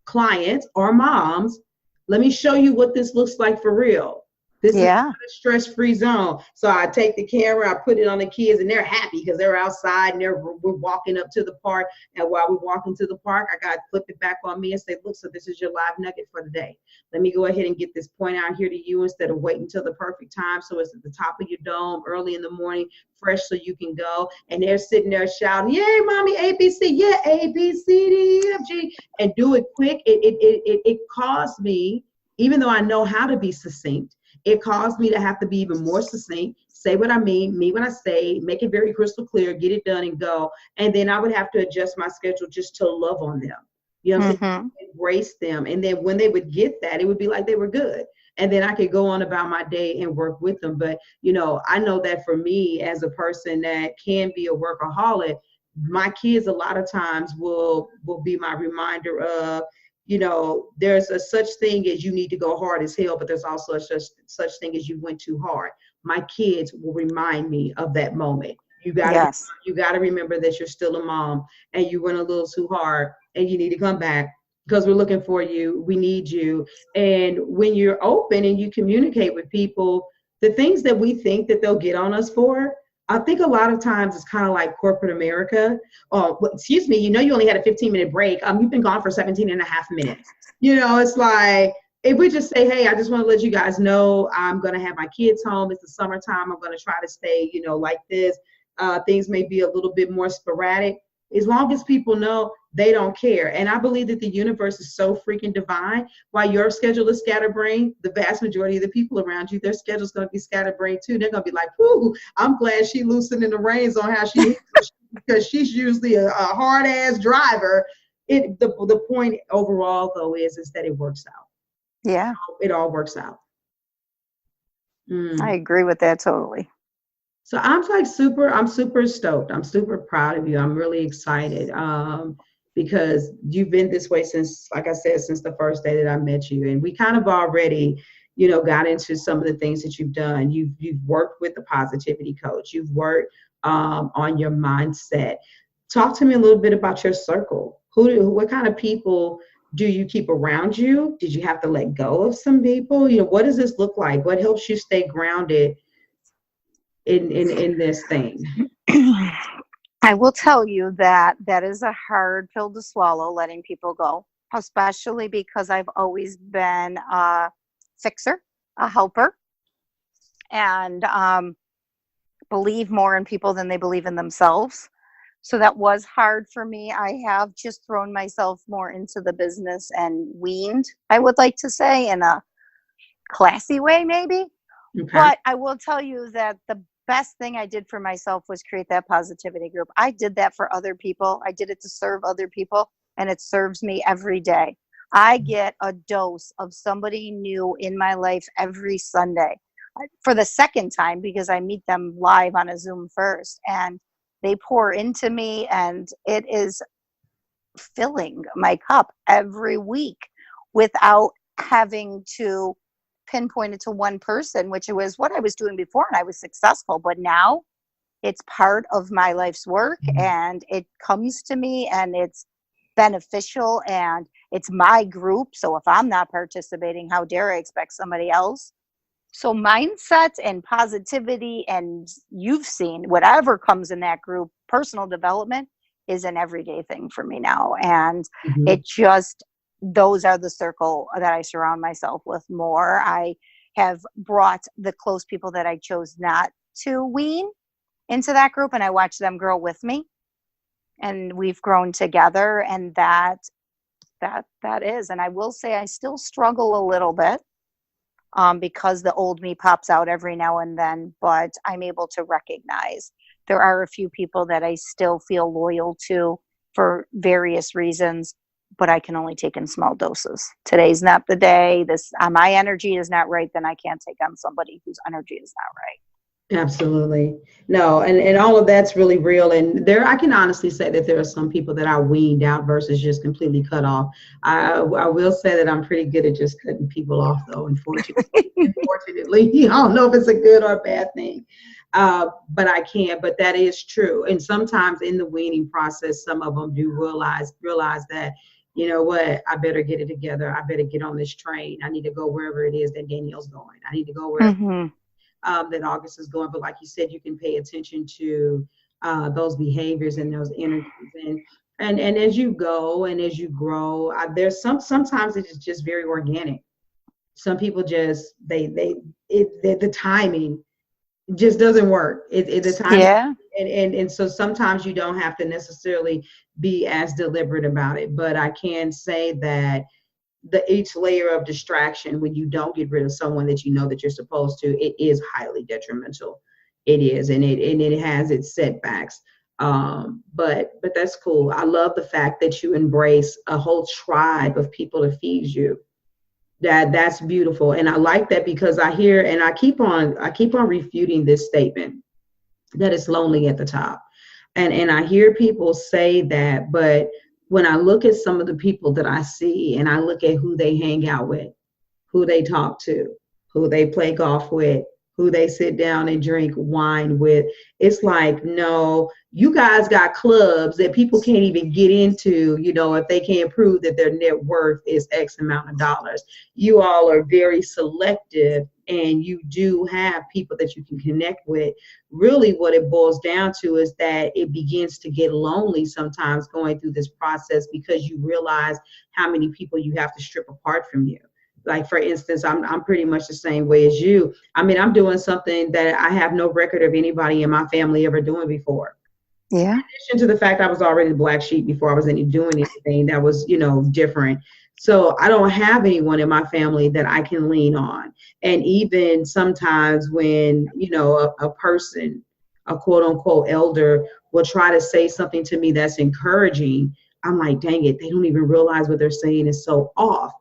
clients are moms, let me show you what this looks like for real. This is not a stress-free zone. So I take the camera, I put it on the kids, and they're happy because they're outside and we're walking up to the park. And while we're walking to the park, I got to flip it back on me and say, look, so this is your live nugget for the day. Let me go ahead and get this point out here to you instead of waiting till the perfect time. So it's at the top of your dome early in the morning, fresh so you can go. And they're sitting there shouting, yay, mommy, ABC, yeah, A, B, C, D, E, F, G, and do it quick. It caused me, even though I know how to be succinct, it caused me to have to be even more succinct, say what I mean what I say, make it very crystal clear, get it done and go. And then I would have to adjust my schedule just to love on them, embrace them. And then when they would get that, it would be like they were good. And then I could go on about my day and work with them. But, I know that for me as a person that can be a workaholic, my kids a lot of times will be my reminder of, there's a such thing as you need to go hard as hell, but there's also a such thing as you went too hard. My kids will remind me of that moment. You gotta remember that you're still a mom and you went a little too hard and you need to come back because we're looking for you. We need you. And when you're open and you communicate with people, the things that we think that they'll get on us for, I think a lot of times it's kind of like corporate America. Oh, excuse me, you only had a 15-minute break. You've been gone for 17 and a half minutes. It's like, if we just say, hey, I just want to let you guys know I'm going to have my kids home. It's the summertime. I'm going to try to stay, like this. Things may be a little bit more sporadic. As long as people know, they don't care. And I believe that the universe is so freaking divine. While your schedule is scatterbrained, the vast majority of the people around you, their schedule is going to be scatterbrained too. They're going to be like, whoo, I'm glad she loosening the reins on how she because she's usually a hard-ass driver. The point overall, though, is that it works out. Yeah. It all works out. I agree with that totally. So I'm super stoked. I'm super proud of you. I'm really excited because you've been this way since, like I said, since the first day that I met you. And we kind of already, got into some of the things that you've done. You've worked with the positivity coach. You've worked on your mindset. Talk to me a little bit about your circle. What kind of people do you keep around you? Did you have to let go of some people? What does this look like? What helps you stay grounded in this thing? I will tell you that is a hard pill to swallow, letting people go, especially because I've always been a fixer, a helper, and believe more in people than they believe in themselves. So that was hard for me. I have just thrown myself more into the business and weaned, I would like to say, in a classy way, maybe. Okay. But I will tell you that the best thing I did for myself was create that positivity group. I did that for other people. I did it to serve other people, and it serves me every day. I get a dose of somebody new in my life every Sunday for the second time because I meet them live on a Zoom first, and they pour into me, and it is filling my cup every week without having to pinpoint it to one person, which was what I was doing before, and I was successful. But now it's part of my life's work, and it comes to me, and it's beneficial, and it's my group. So if I'm not participating, how dare I expect somebody else So mindset and positivity, and you've seen whatever comes in that group, personal development is an everyday thing for me now. And Mhm. it just, those are the circle that I surround myself with more. I have brought the close people that I chose not to wean into that group, and I watch them grow with me. And we've grown together, and that is. And I will say I still struggle a little bit, because the old me pops out every now and then, but I'm able to recognize there are a few people that I still feel loyal to for various reasons, but I can only take in small doses. Today's not the day. This my energy is not right, then I can't take on somebody whose energy is not right. Absolutely. No, and all of that's really real. And there, I can honestly say that there are some people that I weaned out versus just completely cut off. I will say that I'm pretty good at just cutting people off, though, unfortunately. I don't know if it's a good or a bad thing. But I can, but that is true. And sometimes in the weaning process, some of them do realize that, you know what, I better get it together. I better get on this train. I need to go wherever it is that Danielle's going. I need to go wherever Mm-hmm. that August is going. But like you said, you can pay attention to those behaviors and those energies, and as you go and as you grow, there's sometimes it is just very organic. Some people just the timing just doesn't work. The timing, Yeah. and so sometimes you don't have to necessarily be as deliberate about it. But I can say that each layer of distraction, when you don't get rid of someone that you know that you're supposed to, it is highly detrimental. It is, and it has its setbacks. But that's cool. I love the fact that you embrace a whole tribe of people to feed you. That's beautiful, and I like that, because I hear and I keep on refuting this statement that it's lonely at the top. And I hear people say that, but when I look at some of the people that I see and I look at who they hang out with, who they talk to, who they play golf with, who they sit down and drink wine with, it's like, no, you guys got clubs that people can't even get into, if they can't prove that their net worth is X amount of dollars. You all are very selective, and you do have people that you can connect with. Really what it boils down to is that it begins to get lonely sometimes going through this process, because you realize how many people you have to strip apart from you. Like, for instance, I'm pretty much the same way as you. I mean, I'm doing something that I have no record of anybody in my family ever doing before. Yeah. In addition to the fact I was already the black sheep before I was doing anything that was, different. So I don't have anyone in my family that I can lean on. And even sometimes when, a person, a quote unquote elder, will try to say something to me that's encouraging, I'm like, dang it, they don't even realize what they're saying is so off,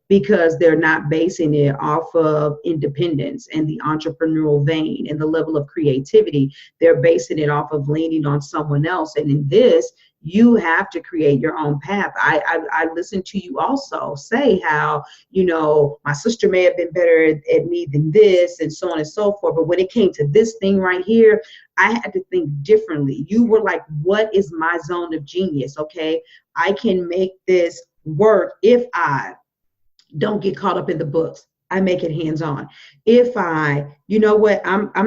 because they're not basing it off of independence and the entrepreneurial vein and the level of creativity. They're basing it off of leaning on someone else. And in this, you have to create your own path. I listened to you also say how, my sister may have been better at me than this, and so on and so forth. But when it came to this thing right here, I had to think differently. You were like, what is my zone of genius? Okay, I can make this work if I don't get caught up in the books. I make it hands-on. If I'm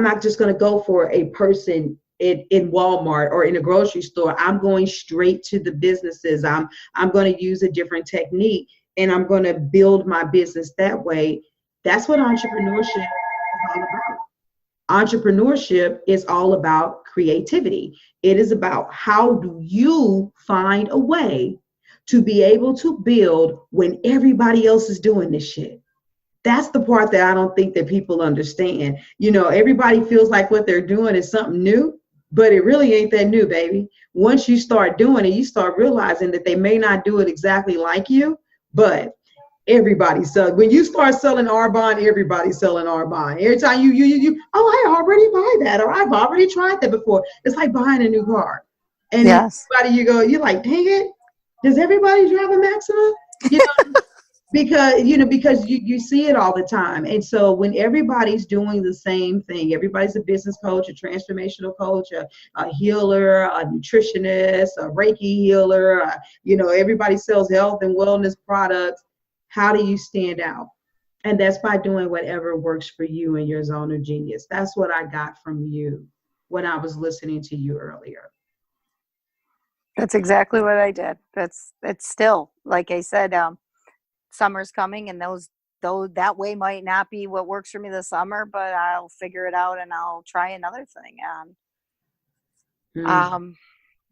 not just going to go for a person in Walmart or in a grocery store. I'm going straight to the businesses. I'm going to use a different technique, and I'm going to build my business that way. That's what entrepreneurship is all about. Entrepreneurship is all about creativity. It is about, how do you find a way to be able to build when everybody else is doing this shit? That's the part that I don't think that people understand. Everybody feels like what they're doing is something new, but it really ain't that new, baby. Once you start doing it, you start realizing that they may not do it exactly like you, but everybody's selling. When you start selling Arbonne, everybody's selling Arbonne. Every time you, oh, I already buy that, or I've already tried that before. It's like buying a new car. And Yes. everybody, you're like, dang it, does everybody drive a Maxima? Because you see it all the time. And so when everybody's doing the same thing, everybody's a business coach, a transformational coach, a healer, a nutritionist, a Reiki healer, everybody sells health and wellness products. How do you stand out? And that's by doing whatever works for you in your zone of genius. That's what I got from you when I was listening to you earlier. That's exactly what I did. It's still, like I said, summer's coming, and though that way might not be what works for me this summer, but I'll figure it out and I'll try another thing. And Mm. um,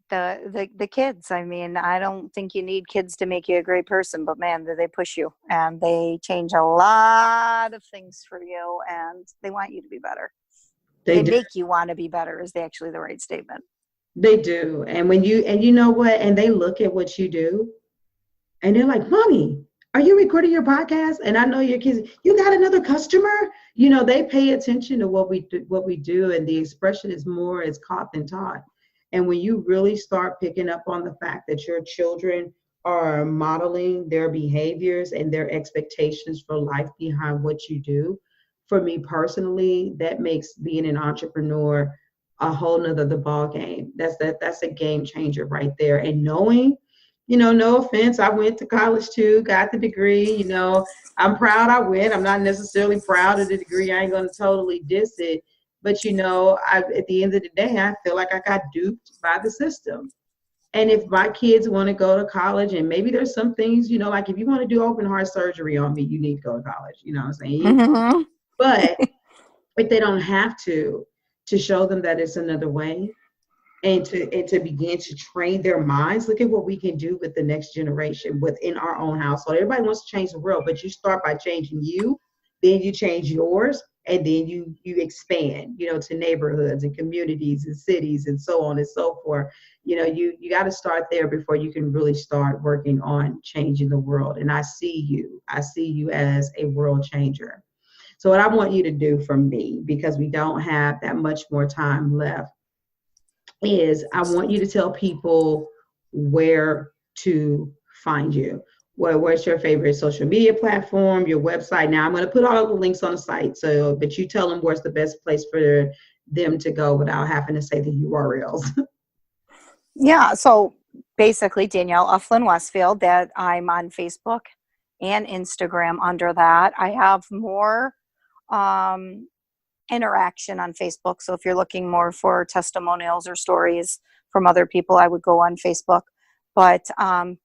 the kids, I mean, I don't think you need kids to make you a great person, but man, do they push you, and they change a lot of things for you, and they want you to be better. They They do. make you want to be better is actually the right statement. They do. And when you know what, and they look at what you do and they're like, Mommy, are you recording your podcast? And I know your kids, you got another customer. They pay attention to what we do, and the expression is more is caught than taught. And when you really start picking up on the fact that your children are modeling their behaviors and their expectations for life behind what you do, for me personally, that makes being an entrepreneur a whole nother the ball game. That's a game changer right there. And knowing, no offense, I went to college too, got the degree, I'm proud I went. I'm not necessarily proud of the degree. I ain't gonna totally diss it. But at the end of the day, I feel like I got duped by the system. And if my kids want to go to college, and maybe there's some things, like if you want to do open heart surgery on me, you need to go to college. You know what I'm saying? Mm-hmm. But if they don't have to show them that it's another way, and to begin to train their minds. Look at what we can do with the next generation within our own household. Everybody wants to change the world, but you start by changing you, then you change yours, and then you expand, to neighborhoods and communities and cities and so on and so forth. You got to start there before you can really start working on changing the world. And I see you as a world changer. So what I want you to do for me, because we don't have that much more time left, is I want you to tell people where to find you. Where's your favorite social media platform, your website? Now I'm going to put all the links on the site, but you tell them where's the best place for them to go without having to say the URLs. Yeah, so basically Danielle Ufflin Westfield, that I'm on Facebook and Instagram under that. I have more interaction on Facebook. So if you're looking more for testimonials or stories from other people, I would go on Facebook. But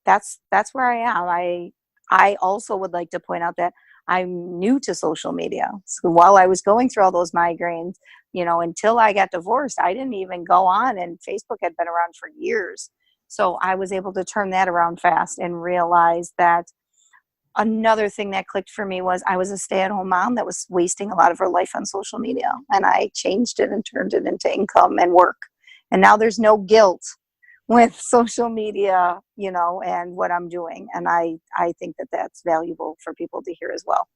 that's where I am. I also would like to point out that I'm new to social media. So while I was going through all those migraines, until I got divorced, I didn't even go on, and Facebook had been around for years. So I was able to turn that around fast and realize that another thing that clicked for me was I was a stay-at-home mom that was wasting a lot of her life on social media, and I changed it and turned it into income and work. And now there's no guilt with social media, and what I'm doing. And I think that that's valuable for people to hear as well.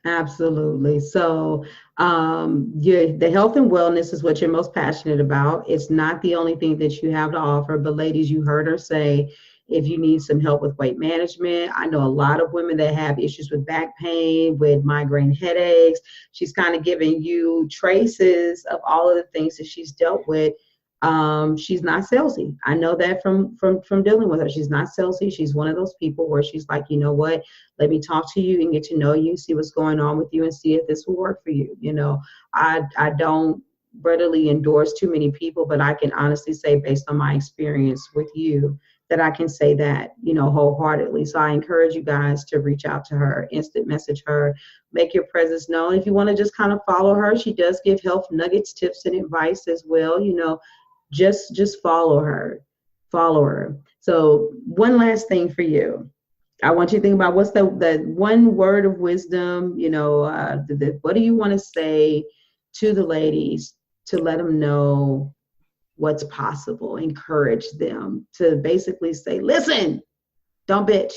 Absolutely. So the health and wellness is what you're most passionate about. It's not the only thing that you have to offer, but ladies, you heard her say, if you need some help with weight management, I know a lot of women that have issues with back pain, with migraine headaches. She's kind of giving you traces of all of the things that she's dealt with. She's not salesy. I know that from dealing with her. She's not salesy. She's one of those people where she's like, you know what, let me talk to you and get to know you, see what's going on with you, and see if this will work for you. I don't readily endorse too many people, but I can honestly say, based on my experience with you, that I can say that, wholeheartedly. So I encourage you guys to reach out to her, instant message her, make your presence known. If you want to just kind of follow her, she does give health nuggets, tips, and advice as well. Just follow her. So one last thing for you. I want you to think about what's the one word of wisdom, what do you want to say to the ladies to let them know what's possible, encourage them to basically say, listen, don't bitch,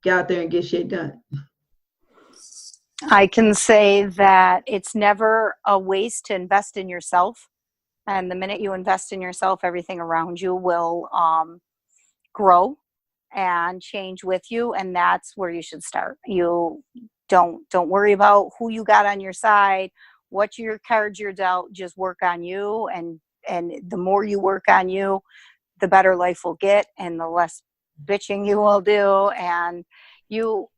get out there and get shit done. I can say that it's never a waste to invest in yourself. And the minute you invest in yourself, everything around you will grow and change with you. And that's where you should start. You don't worry about who you got on your side, what your cards you're dealt. Just work on you. And the more you work on you, the better life will get, and the less bitching you will do. And you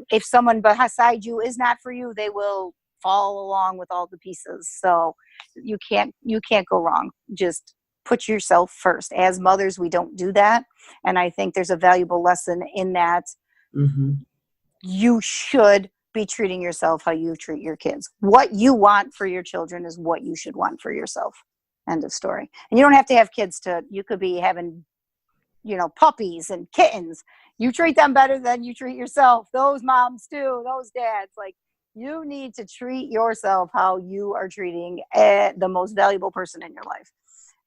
if someone beside you is not for you, they will fall along with all the pieces. So you can't go wrong. Just put yourself first. As mothers, we don't do that. And I think there's a valuable lesson in that. Mm-hmm. You should be treating yourself how you treat your kids. What you want for your children is what you should want for yourself. End of story. And you don't have to have kids you could be having, puppies and kittens. You treat them better than you treat yourself. Those moms too, those dads, like, you need to treat yourself how you are treating the most valuable person in your life.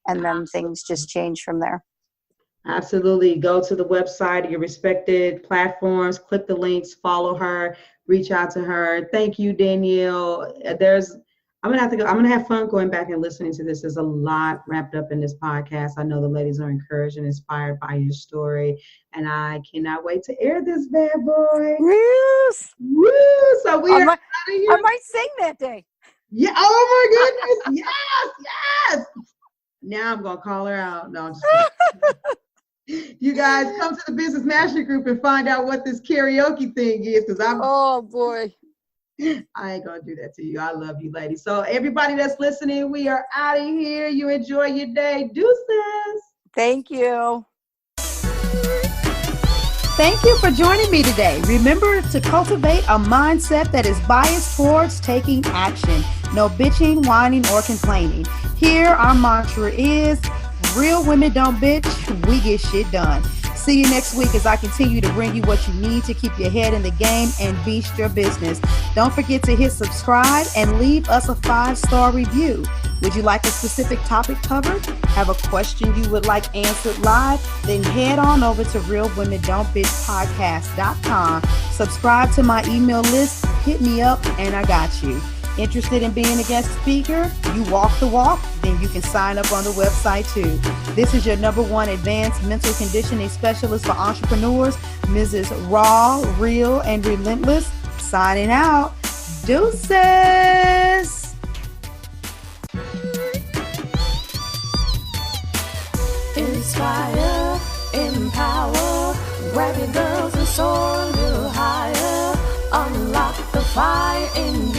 And then things just change from there. Absolutely. Go to the website, your respected platforms, click the links, follow her, reach out to her. Thank you, Danielle. I'm gonna have fun going back and listening to this. There's a lot wrapped up in this podcast. I know the ladies are encouraged and inspired by your story, and I cannot wait to air this bad boy. Yes. Woo! So we are out of here. I might sing that day. Yeah. Oh my goodness. Yes. Now I'm gonna call her out. No, I'm just kidding. You guys come to the Business Mastery Group and find out what this karaoke thing is, because oh boy, I ain't gonna do that to you. I love you, ladies. So everybody that's listening, we are out of here. You enjoy your day. Deuces. Thank you. Thank you for joining me today. Remember to cultivate a mindset that is biased towards taking action. No bitching, whining, or complaining. Here, our mantra is, real women don't bitch, we get shit done. See you next week as I continue to bring you what you need to keep your head in the game and beast your business. Don't forget to hit subscribe and leave us a 5-star review. Would you like a specific topic covered? Have a question you would like answered live? Then head on over to realwomendon'tbitchpodcast.com. Subscribe to my email list, hit me up, and I got you. Interested in being a guest speaker? You walk the walk? Then you can sign up on the website too. This is your #1 advanced mental conditioning specialist for entrepreneurs, Mrs. Raw, Real, and Relentless. Signing out. Deuces. Inspire, empower, grab your girls and soar a little higher. Unlock the fire in